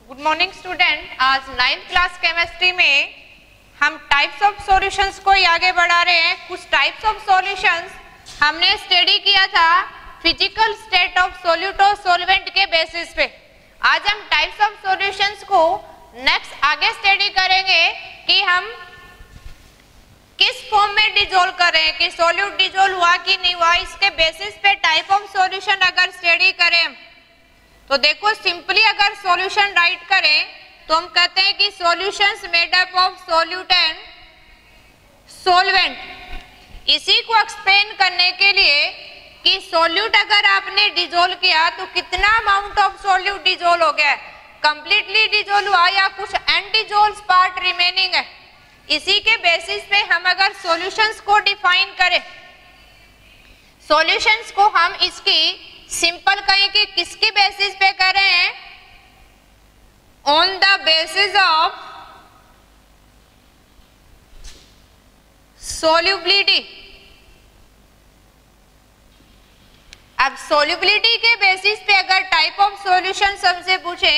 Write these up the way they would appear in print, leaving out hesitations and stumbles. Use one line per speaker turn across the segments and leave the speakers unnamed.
Good morning student. आज 9th class chemistry में हम टाइप्स ऑफ सॉल्यूशंस को आगे बढ़ा रहे हैं। कुछ टाइप्स ऑफ सॉल्यूशंस हमने स्टडी किया था फिजिकल स्टेट ऑफ सॉल्यूट और सॉल्वेंट के बेसिस पे। आज हम टाइप्स ऑफ सॉल्यूशंस को नेक्स्ट आगे स्टडी करेंगे कि हम किस फॉर्म में डिजोल्व कर रहे हैं, कि सॉल्यूट डिजोल्व हुआ कि नहीं हुआ। इसके बेसिस पे टाइप ऑफ सॉल्यूशन अगर स्टडी करें तो देखो सिंपली अगर सॉल्यूशन राइट करें तो हम कहते हैं कि solutions made up of solute and solvent. इसी को एक्सप्लेन करने के लिए कि सॉल्यूट अगर आपने डिजोल्व किया तो कितना अमाउंट ऑफ सॉल्यूट डिजोल्व हो गया, कंप्लीटली डिजोल्व हुआ या कुछ अनडिजोल्व पार्ट रिमेनिंग है। इसी के बेसिस पे हम अगर सॉल्यूशंस को डिफाइन करें, सॉल्यूशंस को हम इसकी सिंपल कहें कि किसके बेसिस पे कर रहे हैं, on the basis of solubility. अब सोल्यूबिलिटी के बेसिस पे अगर टाइप ऑफ सॉल्यूशन हमसे पूछे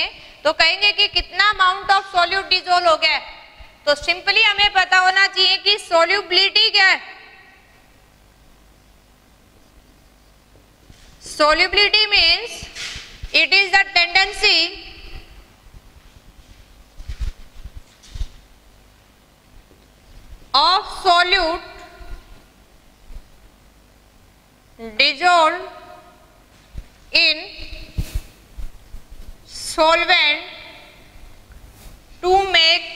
तो कहेंगे कि कितना अमाउंट ऑफ सॉल्यूट डिजोल्व हो गया। तो सिंपली हमें पता होना चाहिए कि सोल्यूबिलिटी क्या है। Solubility means it is the tendency of solute dissolved in solvent to make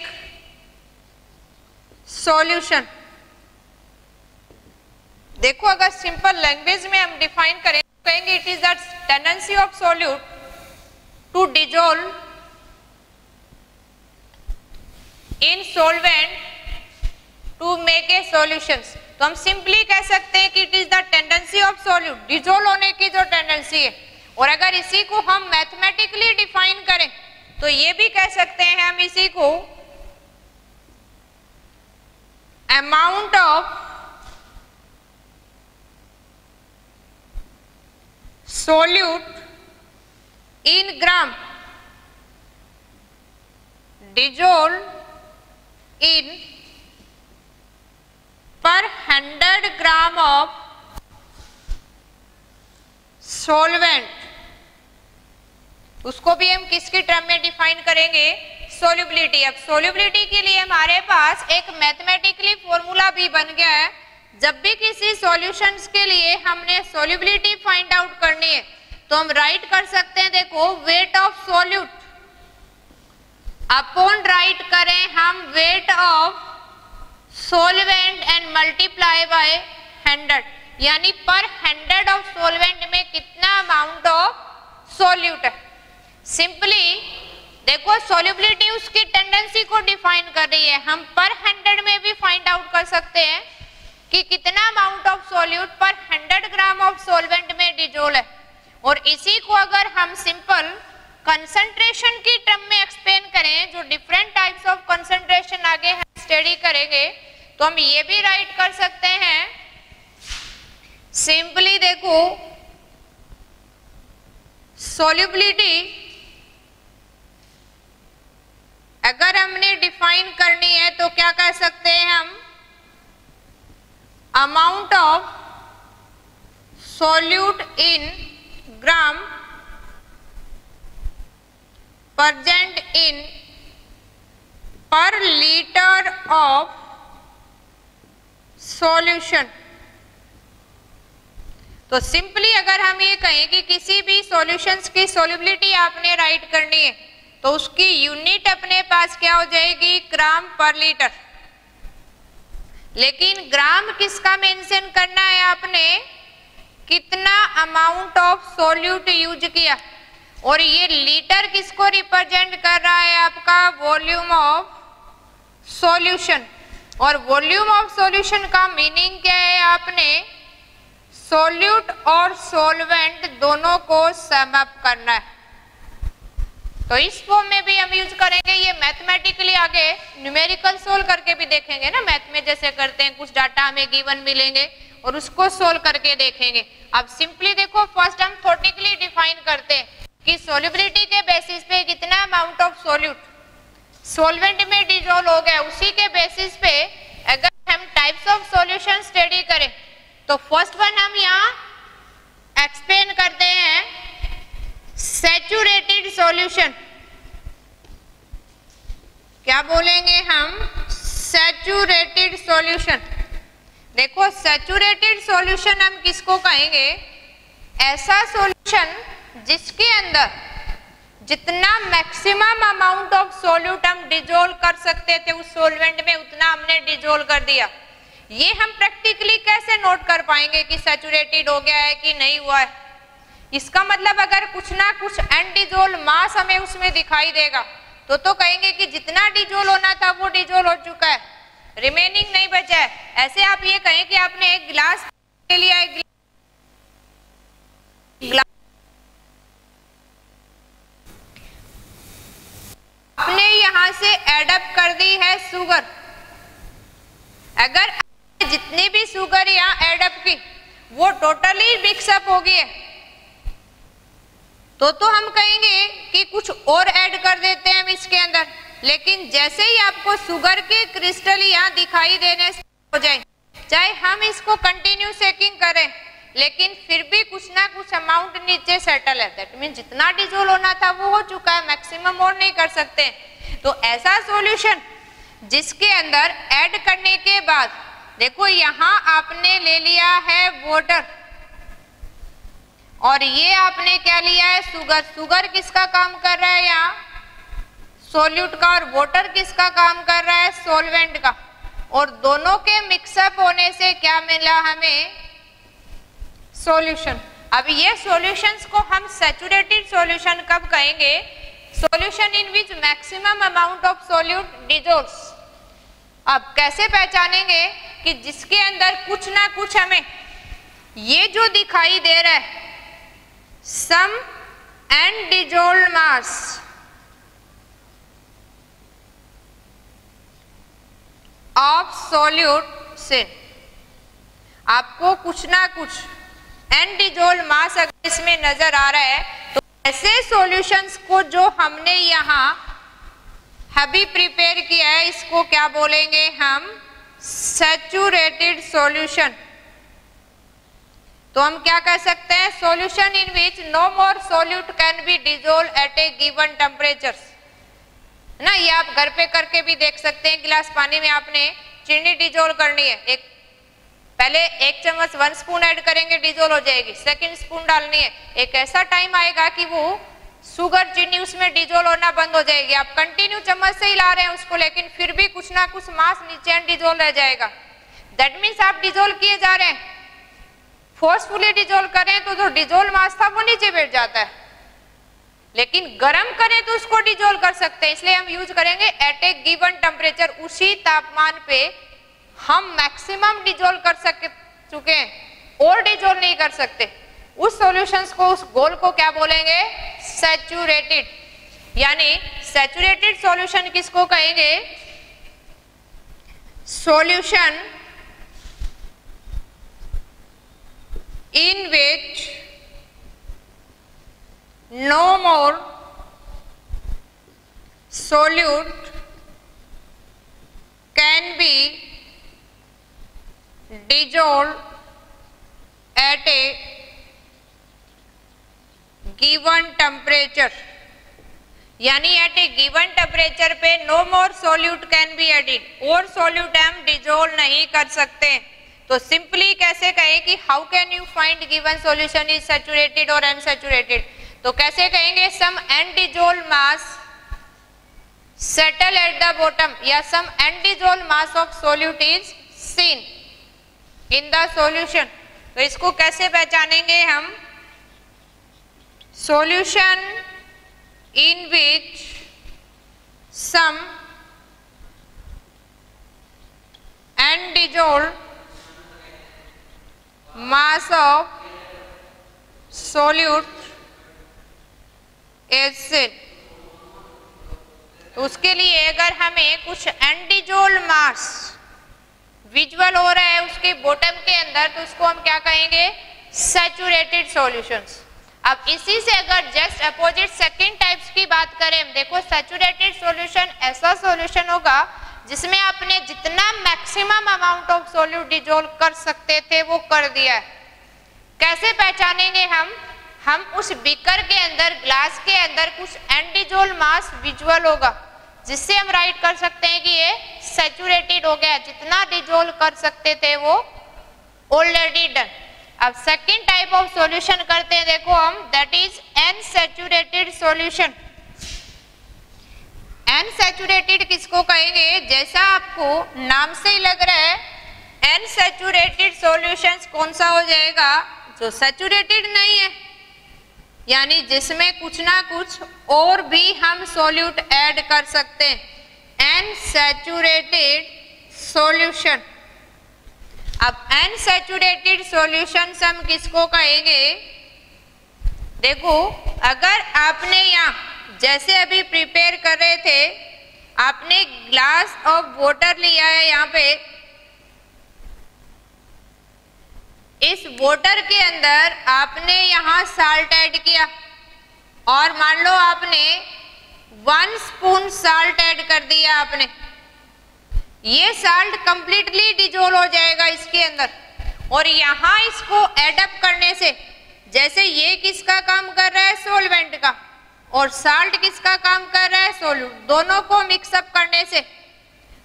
solution। देखो अगर सिंपल लैंग्वेज में हम डिफाइन करें कहेंगे it is the tendency of solute to dissolve in solvent to make a solutions. तो हम simply कह सकते हैं कि it is the tendency of solute, dissolve होने की जो टेंडेंसी है। और अगर इसी को हम मैथमेटिकली डिफाइन करें तो ये भी कह सकते हैं हम इसी को amount of solute in gram dissolved in per 100 gram of solvent। उसको भी हम किसकी टर्म में डिफाइन करेंगे, सोल्यूबिलिटी। अब सोल्यूबिलिटी के लिए हमारे पास एक मैथमेटिकली फॉर्मूला भी बन गया है। जब भी किसी सॉल्यूशंस के लिए हमने सोल्यूबिलिटी फाइंड आउट करनी है तो हम राइट कर सकते हैं, देखो weight of solute upon right करें हम weight of solvent and multiply by 100, यानी पर 100 ऑफ सॉल्वेंट में कितना अमाउंट ऑफ सॉल्यूट है। सिंपली देखो सोल्यूबिलिटी उसकी टेंडेंसी को डिफाइन कर रही है। हम पर 100 में भी फाइंड आउट कर सकते हैं कि कितना अमाउंट ऑफ सॉल्यूट पर 100 ग्राम ऑफ सॉल्वेंट में डिजोल्व है। और इसी को अगर हम सिंपल कंसंट्रेशन की टर्म में एक्सप्लेन करें, जो डिफरेंट टाइप्स ऑफ कंसंट्रेशन आगे हम स्टडी करेंगे, तो हम ये भी राइट कर सकते हैं सिंपली देखो सोल्यूबिलिटी अगर हमने डिफाइन करनी है तो क्या कह सकते हैं हम, amount of solute in gram present in per liter of solution। तो सिंपली अगर हम ये कहें कि किसी भी सॉल्यूशंस की सॉल्युबिलिटी आपने राइट करनी है तो उसकी यूनिट अपने पास क्या हो जाएगी, ग्राम पर लीटर। लेकिन ग्राम किसका मेंशन करना है, आपने कितना अमाउंट ऑफ सॉल्यूट यूज किया। और ये लीटर किसको रिप्रेजेंट कर रहा है, आपका वॉल्यूम ऑफ सॉल्यूशन। और वॉल्यूम ऑफ सॉल्यूशन का मीनिंग क्या है, आपने सॉल्यूट और सॉल्वेंट दोनों को सम अप करना है। तो इस फॉर्म में भी हम यूज करेंगे। ये मैथमेटिकली आगे न्यूमेरिकल सोल्व करके भी देखेंगे ना, मैथ में जैसे करते हैं, कुछ डाटा हमें गिवन मिलेंगे और उसको सोल्व करके देखेंगे। अब सिंपली देखो फर्स्ट हम थोटिकली डिफाइन करते हैं कि सोल्युबिलिटी के बेसिस पे कितना अमाउंट ऑफ सॉल्वेंट में डिजोल्व हो गया, उसी के बेसिस पे अगर हम टाइप्स ऑफ सॉल्यूशन स्टडी करें तो फर्स्ट वन हम यहाँ एक्सप्लेन करते हैं सैचुरेटेड सॉल्यूशन। क्या बोलेंगे हम? Saturated solution. देखो सैचुरेटेड सॉल्यूशन हम किसको कहेंगे? ऐसा सॉल्यूशन जिसके अंदर जितना मैक्सिमम अमाउंट ऑफ सॉल्यूट हम डिजोल्व कर सकते थे उस सॉल्वेंट में उतना हमने डिजोल्व कर दिया। ये हम प्रैक्टिकली कैसे नोट कर पाएंगे कि सैचुरेटेड हो गया है कि नहीं हुआ है? इसका मतलब अगर कुछ ना कुछ अनडिजोल्व मास हमें उसमें दिखाई देगा तो कहेंगे कि जितना डिजोल्व होना था वो डिजोल्व हो चुका है, रिमेनिंग नहीं बचा है। ऐसे आप ये कहें कि आपने एक गिलास ले लिया, एक गिलास आपने यहां से एडअप कर दी है शुगर। अगर जितनी भी शुगर यहाँ एडअप की वो टोटली मिक्सअप हो गई है तो हम कहेंगे कि कुछ और ऐड कर देते हैं हम इसके अंदर। लेकिन जैसे ही आपको शुगर के क्रिस्टल यहाँ दिखाई देने हो जाए, चाहे हम इसको कंटिन्यू शेकिंग करें लेकिन फिर भी कुछ ना कुछ अमाउंट नीचे सेटल है। दैट मीन जितना डिजोल्व होना था वो हो चुका है, मैक्सिमम और नहीं कर सकते। तो ऐसा सॉल्यूशन जिसके अंदर ऐड करने के बाद देखो यहाँ आपने ले लिया है वाटर और ये आपने क्या लिया है? शुगर। शुगर किसका काम कर रहा है यहाँ? सॉल्यूट का। और वाटर किसका काम कर रहा है? सॉल्वेंट का। और दोनों के मिक्सअप होने से क्या मिला हमें? सॉल्यूशन। अब ये सॉल्यूशंस को हम सैचुरेटेड सॉल्यूशन कब कहेंगे? Solution in which maximum amount of solute dissolves. अब कैसे पहचानेंगे कि जिसके अंदर कुछ ना कुछ हमें ये जो दिखाई दे रहा है सम अनडिजोल्व्ड मास ऑफ सॉल्यूट से आपको कुछ ना कुछ अनडिजोल्व्ड मास अगर इसमें नजर आ रहा है तो ऐसे सॉल्यूशंस को जो हमने यहाँ अभी प्रिपेयर किया है इसको क्या बोलेंगे हम? Saturated solution. तो हम क्या कह सकते हैं? Solution in which no more solute can be dissolve at a given temperature. ना ये आप घर पे करके भी देख सकते हैं। गिलास पानी में आपने चीनी डिजोल्व करनी है, एक पहले 1 चम्मच 1 स्पून ऐड करेंगे डिजोल्व हो जाएगी, सेकंड स्पून डालनी है, एक ऐसा टाइम आएगा कि वो शुगर चीनी उसमें डिजोल्व होना बंद हो जाएगी। आप कंटिन्यू चम्मच से हिला रहे हैं उसको लेकिन फिर भी कुछ ना कुछ मास नीचे डिजोल्व रह जाएगा। दैट मीन्स आप डिजोल्व किए जा रहे हैं, फोर्सफुली डिजोल्व करें तो जो डिजोल्व मास था वो नीचे बैठ जाता है, लेकिन गर्म करें तो उसको डिजोल्व कर सकते हैं। इसलिए हम यूज करेंगे एट ए गिवन टेम्परेचर। उसी तापमान पे हम मैक्सिमम डिजोल्व कर चुके हैं और डिजोल्व नहीं कर सकते। उस सॉल्यूशंस को, उस गोल को क्या बोलेंगे? सैचुरेटेड। यानी सैचुरेटेड सॉल्यूशन किसको कहेंगे? Solution in which no more solute can be dissolved at a given temperature। यानी एट ए गिवन टेम्परेचर पे no more solute can be added, और सॉल्यूट हम डिजोल्व नहीं कर सकते। तो सिंपली कैसे कहें कि how can you find given solution is saturated और अनसैचुरेटेड? तो कैसे कहेंगे? Some undissolved mass settle at the bottom या some undissolved mass of solute is seen in the solution. तो इसको कैसे पहचानेंगे हम? Solution in which some undissolved mass of solute is seen। तो उसके लिए अगर हमें कुछ अनडिजोल्व्ड मास विजुअल हो रहा है उसके बॉटम के अंदर तो उसको हम क्या कहेंगे? Saturated solutions. अब इसी से अगर जस्ट अपोजिट सेकंड टाइप्स की बात करें, देखो सैचुरेटेड सॉल्यूशन ऐसा सॉल्यूशन होगा जिसमें आपने जितना maximum amount of solute dissolve कर सकते थे वो कर दिया है। कैसे पहचानेंगे हम उस बीकर के अंदर, ग्लास के अंदर कुछ अनडिजोल्व मास विजुअल होगा जिससे हम राइट कर सकते हैं कि ये सैचुरेटेड हो गया, जितना डिजोल्व कर सकते थे वो ऑलरेडी डन। अब सेकेंड टाइप ऑफ सॉल्यूशन करते हैं, देखो हम, that is unsaturated solution. Unsaturated किसको कहेंगे? जैसा आपको नाम से ही लग रहा है, अनसैचुरेटेड सॉल्यूशंस कौन सा हो जाएगा? जो सैचुरेटेड नहीं है, यानी जिसमें कुछ ना कुछ और भी हम सॉल्यूट ऐड कर सकते हैं, अनसैचुरेटेड सॉल्यूशन। अब अनसैचुरेटेड सॉल्यूशंस हम किसको कहेंगे? देखो अगर आपने यहाँ जैसे अभी प्रिपेयर कर रहे थे, आपने ग्लास ऑफ वाटर लिया है, यहाँ पे इस वाटर के अंदर आपने यहाँ साल्ट ऐड किया और मान लो आपने 1 स्पून साल्ट ऐड कर दिया आपने, ये साल्ट कंप्लीटली डिजोल्व हो जाएगा इसके अंदर। और यहाँ इसको एडअप करने से, जैसे ये किसका काम कर रहा है? सॉल्वेंट का, और साल्ट किसका काम कर रहा है? सॉल्यूट। दोनों को मिक्सअप करने से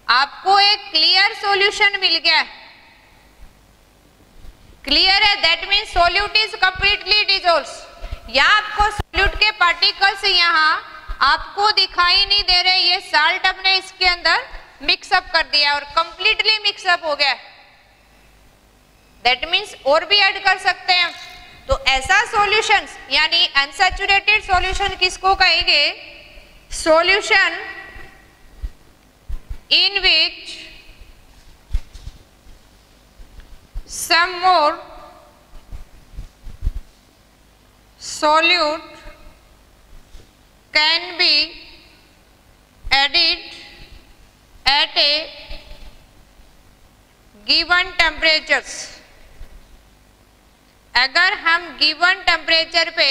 आपको एक क्लियर सॉल्यूशन मिल गया है। क्लियर है? That means solute is completely dissolve. यहाँ आपको सॉल्यूट के पार्टिकल्स यहाँ आपको दिखाई नहीं दे रहे, ये साल्ट अपने इसके अंदर मिक्सअप कर दिया और कंप्लीटली मिक्सअप हो गया। दैट मीन्स और भी ऐड कर सकते हैं। तो ऐसा सॉल्यूशंस यानी अनसैचुरेटेड सॉल्यूशन किसको कहेंगे? Solution in which some more solute can be added at a given temperatures। अगर हम given temperature पे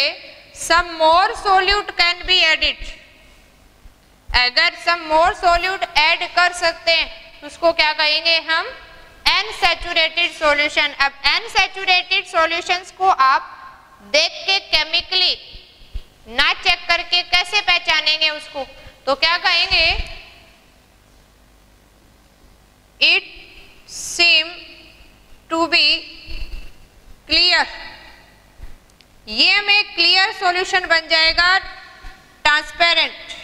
some more solute can be added, अगर some more solute add कर सकते हैं तो उसको क्या कहेंगे हम? Unsaturated solution. अब अनसैचुरेटेड सॉल्यूशंस को आप देख के केमिकली ना चेक करके कैसे पहचानेंगे उसको? तो क्या कहेंगे? It seem to be clear. ये हमें क्लियर सॉल्यूशन बन जाएगा, ट्रांसपेरेंट।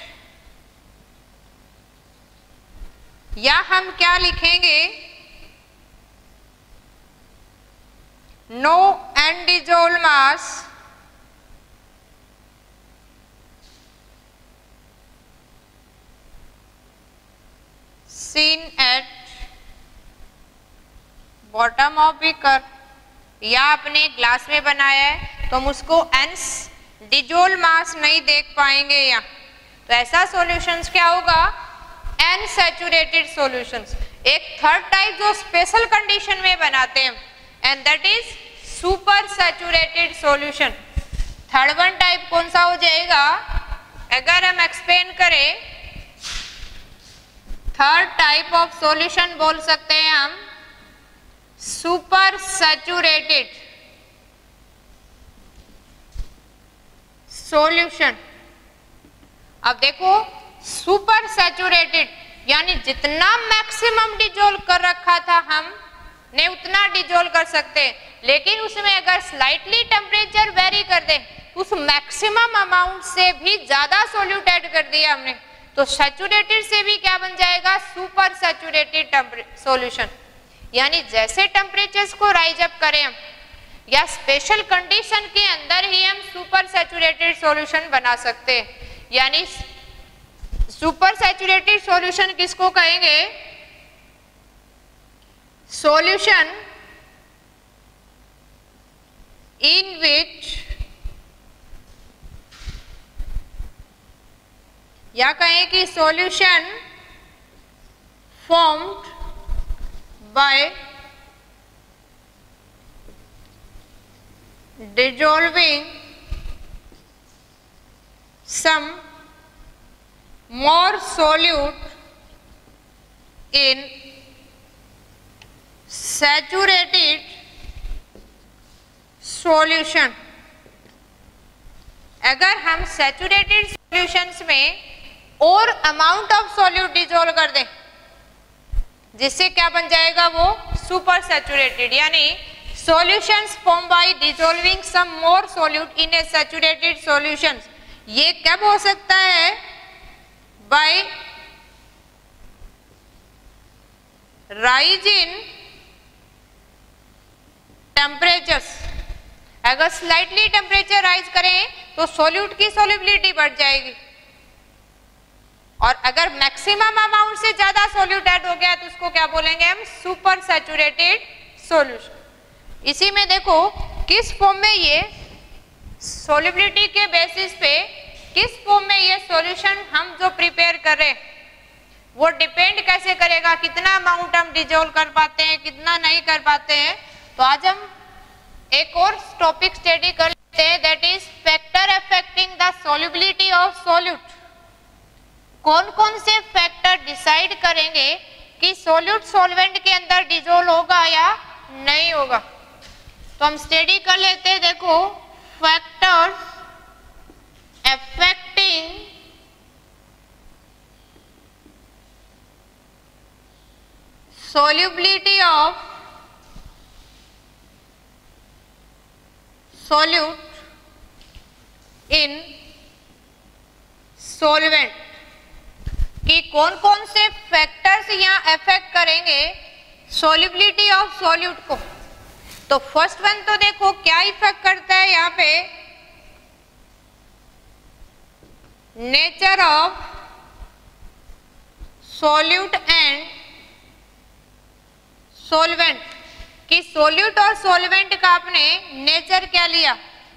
या हम क्या लिखेंगे? No undissolved mass seen at bottom of beaker। या आपने ग्लास में बनाया है तो हम उसको अनडिसॉल्व्ड मास नहीं देख पाएंगे यहाँ, तो ऐसा सॉल्यूशंस क्या होगा? Unsaturated solutions. एक थर्ड टाइप जो स्पेशल कंडीशन में बनाते हैं, and that is super saturated solution। Third one type कौन सा हो जाएगा? अगर हम एक्सप्लेन करें, थर्ड टाइप ऑफ सॉल्यूशन बोल सकते हैं हम सुपर सैचुरेटेड सॉल्यूशन। अब देखो सुपर सैचुरेटेड यानी जितना मैक्सिमम डिजोल्व कर रखा था हम ने उतना डिजोल्व कर सकते हैं, लेकिन उसमें अगर स्लाइटली टेम्परेचर वेरी कर दे तो उस मैक्सिमम अमाउंट से भी ज्यादा सॉल्यूट ऐड कर दिया हमने, तो सैचुरेटेड से भी क्या बन जाएगा? Super saturated solution. यानी जैसे टेम्परेचर्स को राइज अप करें हम या स्पेशल कंडीशन के अंदर ही हम सुपर सैचुरेटेड सॉल्यूशन बना सकते हैं। यानी सुपर सैचुरेटेड सॉल्यूशन किसको कहेंगे? solution in which, या कहें कि solution formed by dissolving some more solute in saturated solution। अगर हम सैचुरेटेड सॉल्यूशंस में और अमाउंट ऑफ सॉल्यूट डिजोल्व कर दें, जिससे क्या बन जाएगा वो सुपर सैचुरेटेड, यानी solutions form by dissolving some more solute in a saturated solutions. ये कब हो सकता है? By rise in temperatures. अगर स्लाइटली टेम्परेचर राइज करें तो सॉल्यूट की सॉल्युबिलिटी बढ़ जाएगी, और अगर मैक्सिमम अमाउंट से ज्यादा सॉल्यूट ऐड हो गया तो उसको क्या बोलेंगे हम? Super saturated solution. इसी में देखो किस फॉर्म में ये सॉल्युबिलिटी के बेसिस पे किस फॉर्म में ये सॉल्यूशन हम जो प्रिपेयर कर रहे हैं वो डिपेंड कैसे करेगा, कितना अमाउंट हम डिजोल्व कर पाते हैं, कितना नहीं कर पाते हैं। तो आज हम एक और टॉपिक स्टडी कर लेते हैं, that is factor affecting the solubility of solute. कौन कौन से फैक्टर डिसाइड करेंगे कि सॉल्यूट सॉल्वेंट के अंदर डिजोल्व होगा या नहीं होगा? तो हम स्टडी कर लेते हैं। देखो, factor affecting solubility of solute in solvent, कि कौन कौन से फैक्टर्स यहाँ अफेक्ट करेंगे solubility ऑफ solute को। तो फर्स्ट वन तो देखो क्या इफेक्ट करता है यहाँ पे, nature of solute and solvent, कि सोल्यूट और सॉल्वेंट का आपने नेचर क्या लिया।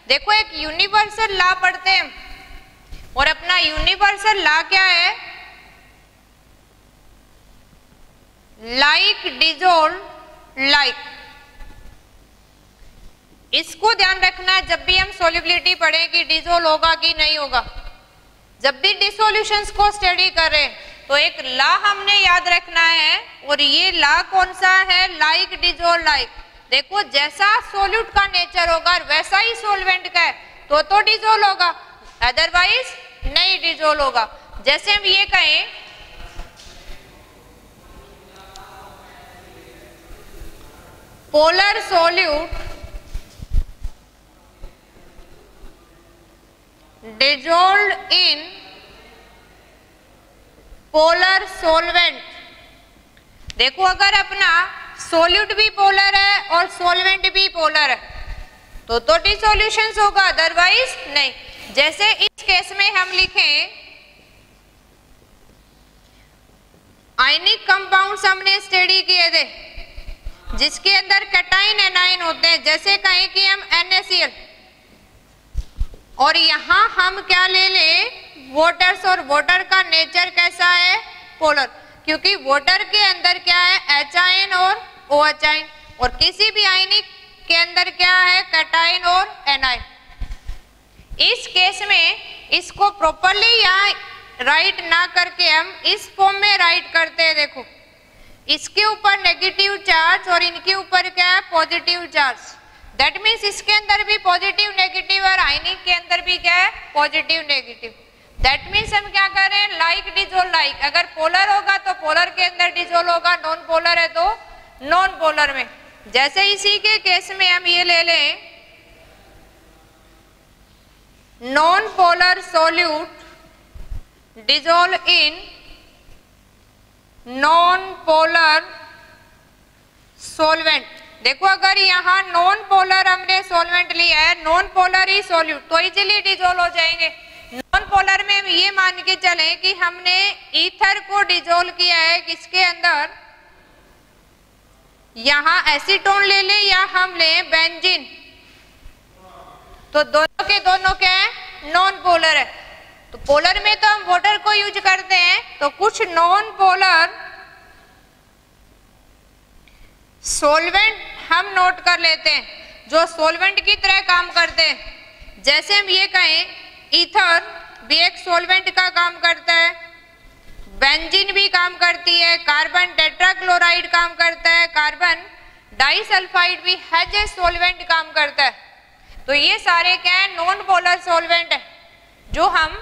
देखो एक यूनिवर्सल लॉ पढ़ते हैं और अपना यूनिवर्सल लॉ क्या है? Like dissolve like. इसको ध्यान रखना है जब भी हम सॉल्युबिलिटी पढ़े कि डिजोल्व होगा कि नहीं होगा। जब भी डिसोल्यूशंस को स्टडी कर रहे हैं तो एक लॉ हमने याद रखना है, और ये लॉ कौन सा है? Like dissolve like. देखो जैसा सोल्यूट का नेचर होगा वैसा ही सॉल्वेंट का है तो डिजोल्व होगा, अदरवाइज नहीं डिजोल्व होगा। जैसे हम ये कहें polar solute dissolve in polar solvent. देखो अगर अपना सोल्यूट भी पोलर है और सॉल्वेंट भी पोलर है तो डिसोल्यूशंस होगा, अदरवाइज नहीं। जैसे इस केस में हम लिखें आयनिक कंपाउंड्स हमने स्टडी किए थे जिसके अंदर कैटाइन एनाइन होते हैं, जैसे कहें कि हम NaCl, और यहां हम क्या ले लें? वाटर्स, और वाटर का नेचर कैसा है? पोलर, क्योंकि वाटर के अंदर क्या है? H आयन और OH आयन, और किसी भी आयनिक के अंदर क्या है? कैटाइन और एनाइन। इस केस में इसको प्रॉपरली यहाँ राइट ना करके हम इस फॉर्म में राइट करते हैं। देखो इसके ऊपर नेगेटिव चार्ज और इनके ऊपर क्या है? Positive charge. दैट मीन्स इसके अंदर भी पॉजिटिव नेगेटिव और आयनिक के अंदर भी क्या है? Positive negative. दैट मीन्स हम क्या कर रहे हैं? Like dissolve like. अगर पोलर होगा तो पोलर के अंदर डिजोल्व होगा, नॉन पोलर है तो नॉन पोलर में। जैसे इसी के केस में हम ये ले लें non polar solute dissolve in non polar solvent. देखो अगर यहाँ नॉन पोलर हमने सॉल्वेंट लिया है, नॉन पोलर ही सोल्यूट, तो इजीली डिजोल्व हो जाएंगे। नॉन पोलर में हम ये मान के चलें कि हमने ईथर को डिजोल्व किया है किसके अंदर? यहाँ एसीटोन ले ले या हम ले बेंजीन, तो दोनों के दोनों क्या है? नॉन पोलर है। तो पोलर में तो हम वाटर को यूज करते हैं, तो कुछ नॉन पोलर सॉल्वेंट हम नोट कर लेते हैं जो सॉल्वेंट की तरह काम करते हैं। जैसे हम ये कहें ईथर भी एक सॉल्वेंट का काम करता है, बेंजीन भी काम करती है, कार्बन टेट्राक्लोराइड काम करता है, कार्बन डाइसल्फाइड भी हैज ए सॉल्वेंट काम करता है। तो ये सारे क्या है, नॉन पोलर सॉल्वेंट है जो हम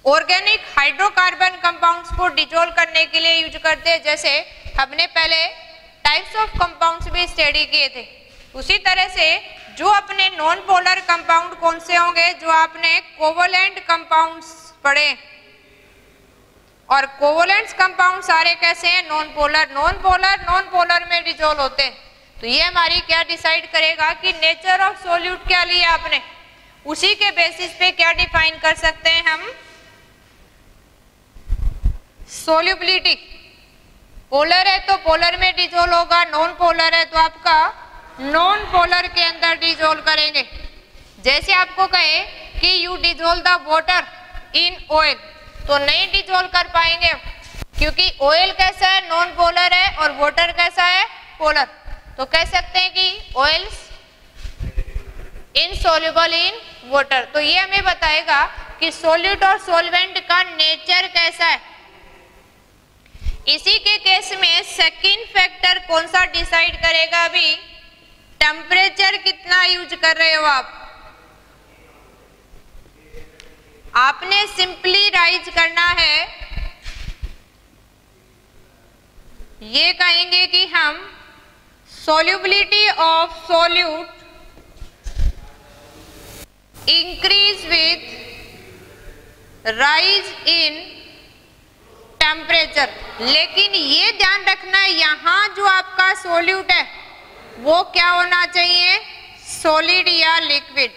ऑर्गेनिक हाइड्रोकार्बन कंपाउंड्स को डिजोल्व करने के लिए यूज करते हैं। जैसे हमने पहले टाइप्स ऑफ कंपाउंड्स भी स्टडी किए थे, उसी तरह से जो अपने नॉन पोलर कंपाउंड कौन से होंगे, जो आपने कोवलेंट कंपाउंड्स पढ़े, और कोवलेंट कंपाउंड सारे कैसे हैं, नॉन पोलर। नॉन पोलर में डिजोल्व होते हैं। तो ये हमारी क्या डिसाइड करेगा कि नेचर ऑफ सॉल्यूट क्या लिया आपने, उसी के बेसिस पे क्या डिफाइन कर सकते हैं हम सोल्यूबिलिटी। पोलर है तो पोलर में डिजोल्व होगा, नॉन पोलर है तो आपका नॉन पोलर के अंदर डिजोल्व करेंगे। जैसे आपको कहे कि you dissolve the water in oil, तो नहीं डिजोल्व कर पाएंगे क्योंकि ऑयल कैसा है, नॉन पोलर है, और वाटर कैसा है, पोलर। तो कह सकते हैं कि ऑयल्स इनसॉल्युबल इन वाटर। तो ये हमें बताएगा कि सॉल्यूट और सॉल्वेंट का नेचर कैसा है। इसी के केस में सेकंड फैक्टर कौन सा डिसाइड करेगा, अभी टेम्परेचर कितना यूज कर रहे हो आप। आपने सिंपली राइज करना है, ये कहेंगे कि हम solubility of solute increase with rise in temperature। लेकिन ये ध्यान रखना है यहाँ जो आपका सोल्यूट है वो क्या होना चाहिए, सॉलिड या लिक्विड।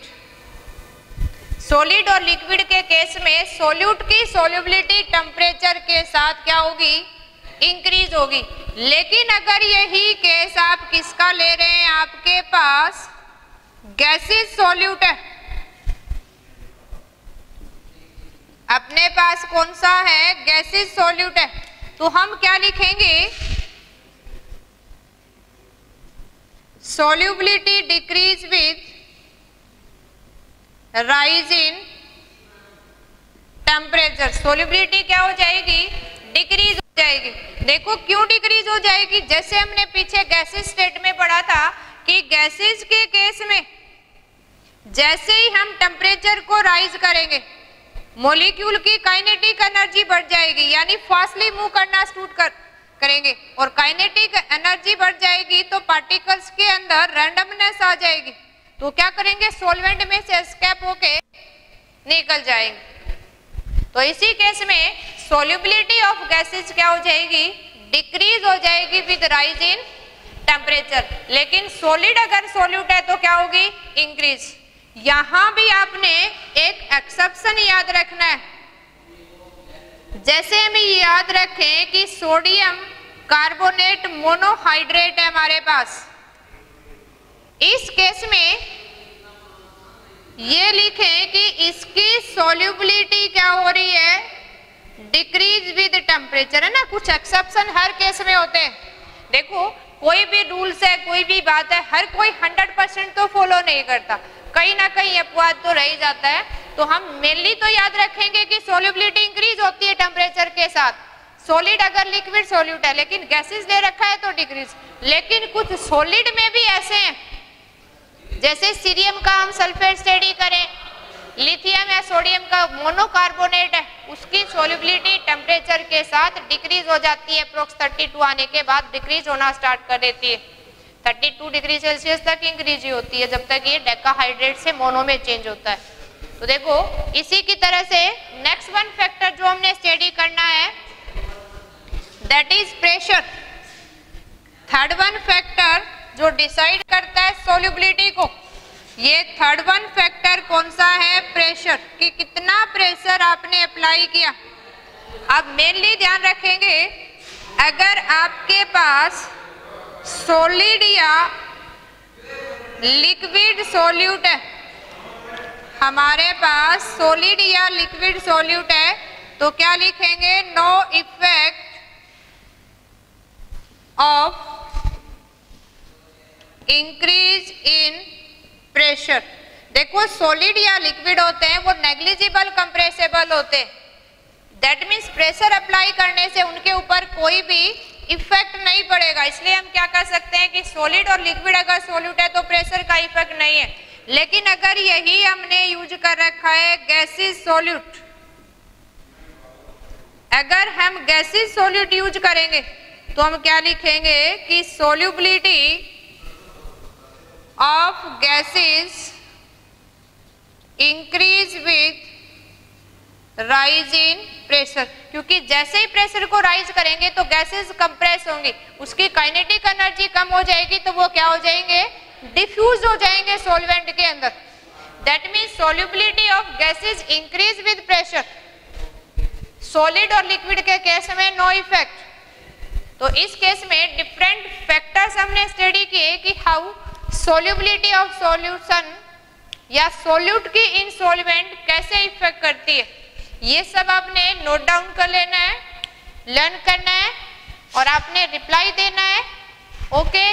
सॉलिड और लिक्विड के केस में सोल्यूट की सोल्युबिलिटी टेम्परेचर के साथ क्या होगी, इंक्रीज होगी। लेकिन अगर यही केस आप किसका ले रहे हैं, आपके पास गैसेस सॉल्यूट है, अपने पास कौन सा है, गैसेस सॉल्यूट है, तो हम क्या लिखेंगे, solubility decrease with rise in temperature। solubility क्या हो जाएगी, डिक्रीज हो जाएगी। देखो क्यों डिक्रीज हो जाएगी, जैसे हमने पीछे गैसेस स्टेट में पढ़ा था कि गैसेस के केस में जैसे ही हम टेम्परेचर को राइज करेंगे मॉलिक्यूल की काइनेटिक एनर्जी बढ़ जाएगी, यानी फास्टली मूव करना करेंगे, और काइनेटिक एनर्जी बढ़ जाएगी तो पार्टिकल्स के अंदर रैंडमनेस आ जाएगी। तो क्या करेंगे, सॉल्वेंट में से एस्केप होके निकल जाएंगे। तो इसी केस में सॉल्युबिलिटी ऑफ गैसेस क्या हो जाएगी, डिक्रीज हो जाएगी विद राइज इन टेम्परेचर। लेकिन सॉलिड अगर सॉल्यूट है तो क्या होगी, इंक्रीज। यहां भी आपने एक एक्सेप्शन याद रखना है। जैसे हम याद रखें कि सोडियम कार्बोनेट मोनोहाइड्रेट है हमारे पास, इस केस में ये लिखें कि इसकी सॉल्युबिलिटी क्या हो रही है, डिक्रीज विद टेम्परेचर, है ना। कुछ एक्सेप्शन हर केस में होते हैं। देखो कोई भी रूल्स है, कोई भी बात है, हर कोई 100% तो फॉलो नहीं करता, कहीं ना कहीं अपवाद तो रह ही जाता है। तो हम मेनली तो याद रखेंगे कि सॉल्युबिलिटी इंक्रीज होती है टेम्परेचर के साथ, सॉलिड अगर लिक्विड सॉल्यूट है, लेकिन गैसेस दे रखा है तो डिक्रीज। लेकिन कुछ सॉलिड में भी ऐसे हैं, जैसे सीरियम का हम सल्फेट स्टडी करें, लिथियम या सोडियम का मोनोकार्बोनेट है, उसकी सॉल्युबिलिटी टेम्परेचर के साथ डिक्रीज हो जाती है। अप्रोक्स 32 आने के बाद डिक्रीज होना स्टार्ट कर देती है। 32 डिग्री सेल्सियस तक इंक्रीज ही होती है जब तक ये डेकाहाइड्रेट से मोनो में चेंज होता है। तो देखो इसी की तरह से नेक्स्ट वन फैक्टर जो हमने स्टडी करना है that is pressure. Third one factor जो डिसाइड करता है सॉल्युबिलिटी को, ये थर्ड वन फैक्टर कौन सा है, प्रेशर, कि कितना प्रेशर आपने अप्लाई किया। अब मेनली ध्यान रखेंगे अगर आपके पास सॉलिड या लिक्विड सॉल्यूट है, हमारे पास सॉलिड या लिक्विड सॉल्यूट है तो क्या लिखेंगे, no effect of increase in pressure. देखो सॉलिड या लिक्विड होते हैं वो नेग्लिजिबल कंप्रेसेबल होते हैं, दैट मीन्स प्रेशर अप्लाई करने से उनके ऊपर कोई भी इफेक्ट नहीं पड़ेगा। इसलिए हम क्या कर सकते हैं कि सॉलिड और लिक्विड अगर सॉल्यूट है तो प्रेशर का इफेक्ट नहीं है। लेकिन अगर यही हमने यूज कर रखा है गैसेस सॉल्यूट, अगर हम गैसेस सॉल्यूट यूज करेंगे तो हम क्या लिखेंगे कि solubility of gases increase with rise in pressure, क्योंकि जैसे ही प्रेशर को राइज करेंगे तो गैसेस कंप्रेस होंगी, उसकी काइनेटिक एनर्जी कम हो जाएगी तो वो क्या हो जाएंगे, डिफ्यूज हो जाएंगे सॉल्वेंट के अंदर। That means solubility of gases increase with pressure. Solid और लिक्विड के केस में नो इफेक्ट। तो इस केस में डिफरेंट फैक्टर्स हमने स्टडी किए कि हाउ सोल्यूबिलिटी ऑफ सॉल्यूशन या सोल्यूट की इन सॉल्वेंट कैसे इफेक्ट करती है। ये सब आपने नोट डाउन कर लेना है, लर्न करना है और आपने रिप्लाई देना है। ओके।